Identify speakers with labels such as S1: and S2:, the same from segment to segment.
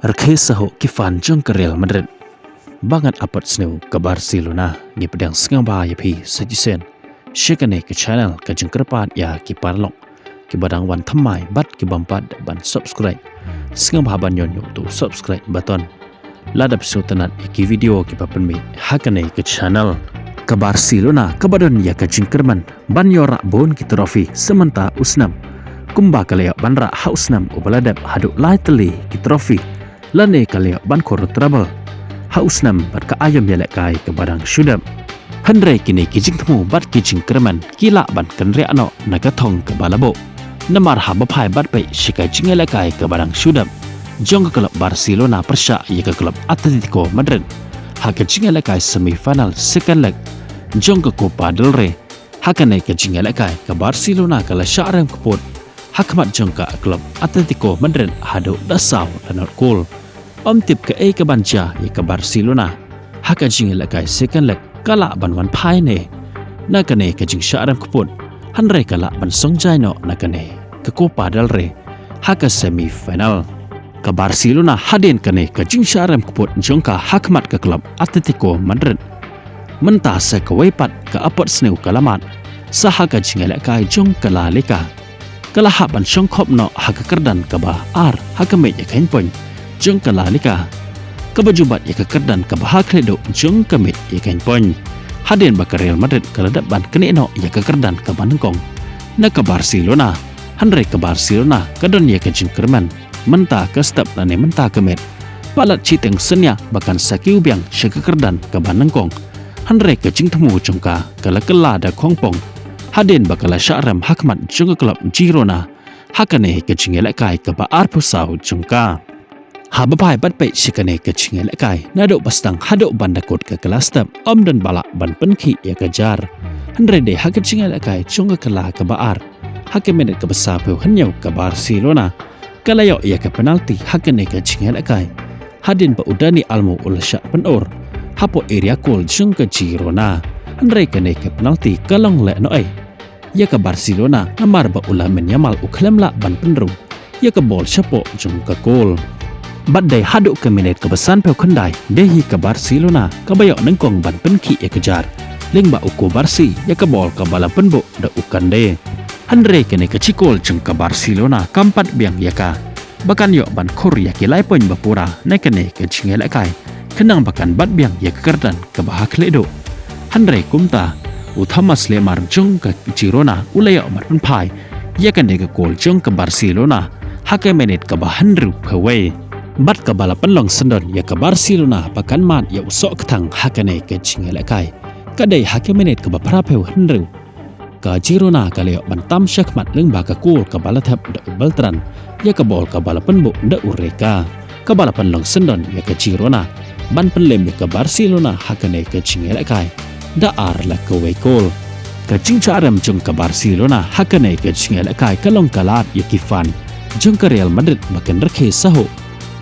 S1: Rekesaho kifan jong ke Real Madrid. Bangat apat snew ke Barcelona ni pedang sengaba yapi sajisen. Syekane ke channel ke jengkerpan ya ki parlok. Ki badang wan thamai bat ki bampat ban subscribe. Sengaba ban yon tu subscribe button. Ladap sultanat ki video ki papenmi hakane ke channel ke Barcelona ke badan ya ke jengkerman ban yorak bon ki trofi sementa usnam. Kumba kalaya banra hausnam ubaladap haduk lai teli ki trofi. Lane kalaya ban koru trouble. Hausnam bat ka ayam yalek kai ke badang syudam. Handre kini kijing temu bat kijing kerman kila ban kenre ano nagatong ke balabo. Namar habapai bat pe shikai jingele kai ke badang syudam. Jong ke klub Barcelona persya ya ke klub Atletico Madrid. Haka jingele kai semifinal second leg. Jong ke Copa del Rey. Haka naik ke jingele kai ke Barcelona kala syarem keput. Hakmat jong ke klub Atletico Madrid hadu dasau lanot gol. Tip ke ke banja ya ke Barcelona. Haka jingele kai second leg kala ban wan pai ne. Nakane ke jing syarem keput. Hanre kala ban songjai no nakane ke Copa del Rey. Haka semifinal. Ke Barcelona hadin kane ke jing syarem keput jongka hakmat ke klub Atletico Madrid. Mentah se ke wepat ke apot sneu kalamat. Sahaka jingele kai jong ke La Liga. Kala haban syongkop no haka kerdan ke bah ar haka met ya kain poin. Jong ke La Liga. Kebajubat ya ke kerdan ke bah kredo jong ke met ya kain poin. Hadin ba ke Real Madrid ke ledap ban kene no ya ke kerdan ke Banengkong. Na ke Barcelona. Hanre ke Barcelona ke don ya ke jengkerman. Mentah ke step lane mentah ke met. Palat citeng senya bahkan sakiu biang sykekerdan ke Banengkong. Hanre ke jing temu jongka ke lekela da Kongpong. Hadin bakala syarem hakmat jongka klub Girona. Hakane ke jingelek kai ke baar pusau jongka. Habapai bat pe syikane ke jingelek kai naduk bastang haduk bandakut ke kelas step om dan balak ban penki ya kejar. Hanre de hak jingelek kai jongka kela ke baar. Hak menet ke besar peu henyau ke Barcelona. Kalayok ia ke penalti hakane ke jingelek kai. Hadin ba udani almu ul syak penor. Hapo area kol jong ke Girona. Hanre kane ke penalti kalong le no ai. Ya ke Barcelona namar ba ulah menyamal uklem la ban penru. Ya ke bol syapok jong ke gol. Badai haduk ke minit kebesan peu kendai dehi ke Barcelona kabayok nengkong ban penki ya kejar. Ling ba uku Barsi ya ke bol ke bala penbuk da ukande. Hanre kane ke cikol jong ke Barcelona kampat biang ya ka. Bahkan yok ban kor ya ke lai poin bapura naik kane ke jingelek kai. Kenang bahkan bat biang ya ke kerdan ke bahak ledo. Hanre kumta utama slemar jong ke Girona ulaya mat penpai. Ya kan ke gol jong ke Barcelona. Hake menit ke bahanru pawai. Bat ke bala penlong sendon ya ke Barcelona bahkan mat ya usok ketang hakane ke jingelek kai. Kadai hake menit ke baprapeu henru. Ke Girona kaleo bantam syakmat lengba ke gol ke bala tap da Beltran. Ya ke bol ke bala penbuk da Ureka. Ke bala penlong sendon ya ke Girona. Ban penlem ya ke Barcelona hakane ke jingelek kai. Da ar la ke wekol. Ke jing charem jong ke Barcelona hakane ke jingelek kai kalong kalat ya kifan. Jong ke Real Madrid makin rekhe saho.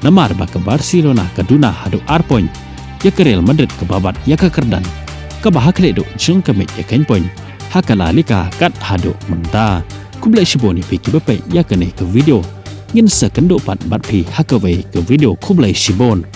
S1: Namar ba ke Barcelona ke duna hadu ar point. Ya ke Real Madrid ke babat ya ke kerdan. Ke bahak ledo jong ke met ya kain point. Haka La Liga kat hadu menta. Kublai shiboni pi kibapai ya kene ke video. Ngin sekenduk pat bat pi haka we ke video kublai shibon.